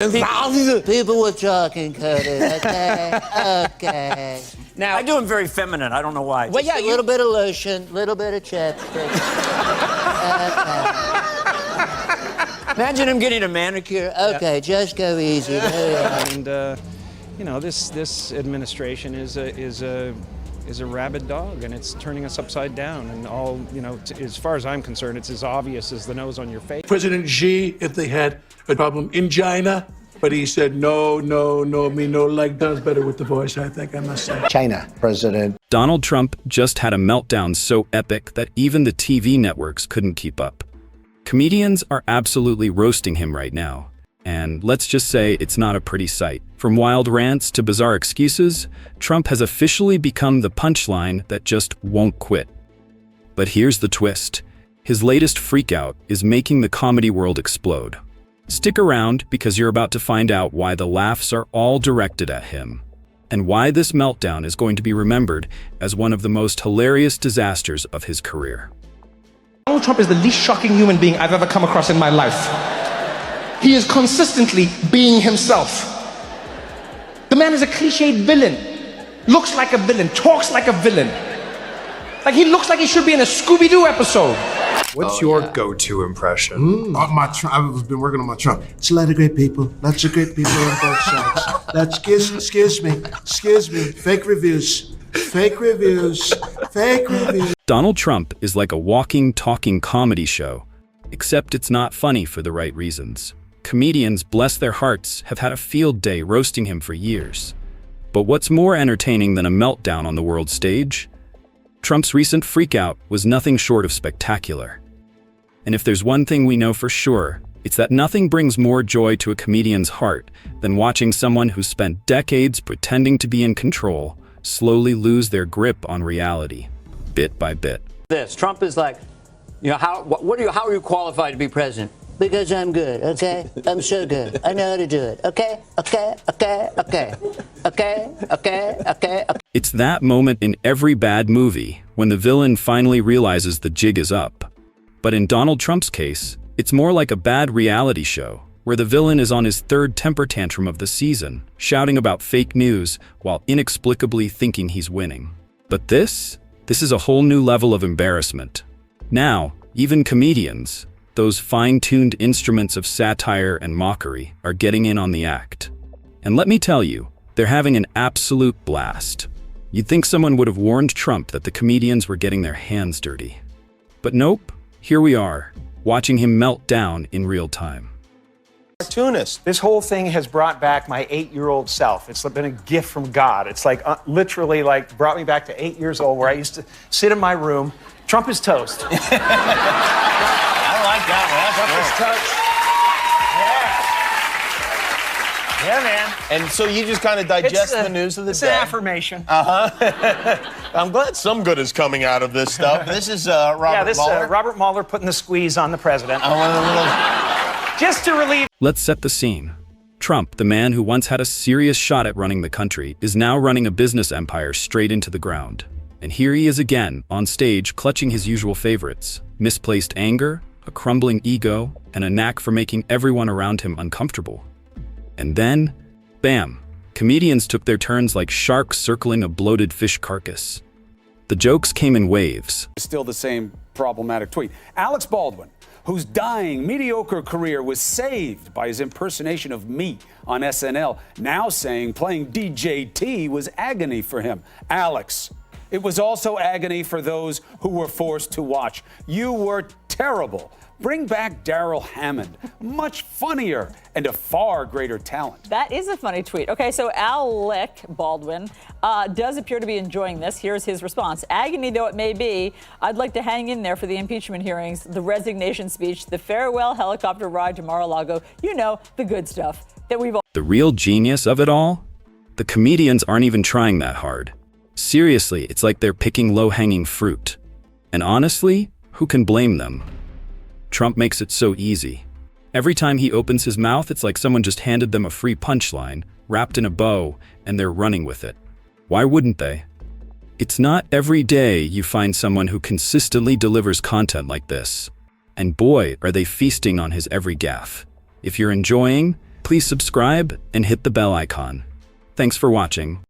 People were talking, Cody, okay? Okay. Now, I do him very feminine. I don't know why. Well, yeah, a little bit of lotion, a little bit of chapstick. Imagine him getting a manicure. Okay, just go easy. And, you know, this administration is a rabid dog, and it's turning us upside down. And all, you know, as far as I'm concerned, it's as obvious as the nose on your face. President Xi, if they had a problem in China, but he said, no, me no like does better with the voice, I think, I must say. China president. Donald Trump just had a meltdown so epic that even the TV networks couldn't keep up. Comedians are absolutely roasting him right now. And let's just say it's not a pretty sight. From wild rants to bizarre excuses, Trump has officially become the punchline that just won't quit. But here's the twist. His latest freakout is making the comedy world explode. Stick around because you're about to find out why the laughs are all directed at him, and why this meltdown is going to be remembered as one of the most hilarious disasters of his career. Donald Trump is the least shocking human being I've ever come across in my life. He is consistently being himself. The man is a cliched villain, looks like a villain, talks like a villain. Like he looks like he should be in a Scooby-Doo episode. What's your go-to impression? I've been working on my Trump. It's a lot of great people. Lots of great people on both sides. Excuse me. Fake reviews. Donald Trump is like a walking, talking comedy show, except it's not funny for the right reasons. Comedians, bless their hearts, have had a field day roasting him for years. But what's more entertaining than a meltdown on the world stage? Trump's recent freakout was nothing short of spectacular. And if there's one thing we know for sure, it's that nothing brings more joy to a comedian's heart than watching someone who spent decades pretending to be in control slowly lose their grip on reality, bit by bit. Trump is like, you know, how are you qualified to be president? Because I'm good, okay? I'm so good. I know how to do it, okay? Okay. It's that moment in every bad movie when the villain finally realizes the jig is up. But in Donald Trump's case, it's more like a bad reality show where the villain is on his third temper tantrum of the season, shouting about fake news while inexplicably thinking he's winning. But this is a whole new level of embarrassment. Now, even comedians, those fine-tuned instruments of satire and mockery, are getting in on the act. And let me tell you, they're having an absolute blast. You'd think someone would have warned Trump that the comedians were getting their hands dirty. But nope, here we are, watching him melt down in real time. Cartoonist. This whole thing has brought back my 8-year-old self. It's been a gift from God. It's like literally like brought me back to 8 years old where I used to sit in my room. Trump is toast. I like that one. Yeah, man. And so you just kind of digest the news of the day. It's an affirmation. I'm glad some good is coming out of this stuff. This is Robert Mueller. Robert Mueller putting the squeeze on the president. Just to relieve. Let's set the scene. Trump, the man who once had a serious shot at running the country, is now running a business empire straight into the ground. And here he is again, on stage, clutching his usual favorites: misplaced anger, a crumbling ego, and a knack for making everyone around him uncomfortable. And then, bam, comedians took their turns like sharks circling a bloated fish carcass. The jokes came in waves. Still the same problematic tweet. Alex Baldwin, whose dying, mediocre career was saved by his impersonation of me on SNL, now saying playing DJT was agony for him. Alex, it was also agony for those who were forced to watch. You were terrible. Bring back Daryl Hammond, much funnier and a far greater talent. That is a funny tweet. Okay, so Alec Baldwin does appear to be enjoying this. Here's his response. Agony though it may be, I'd like to hang in there for the impeachment hearings, the resignation speech, the farewell helicopter ride to Mar-a-Lago. You know, the good stuff that we've all. The real genius of it all? The comedians aren't even trying that hard. Seriously, it's like they're picking low-hanging fruit. And honestly, who can blame them? Trump makes it so easy. Every time he opens his mouth, it's like someone just handed them a free punchline, wrapped in a bow, and they're running with it. Why wouldn't they? It's not every day you find someone who consistently delivers content like this. And boy, are they feasting on his every gaffe. If you're enjoying, please subscribe and hit the bell icon. Thanks for watching.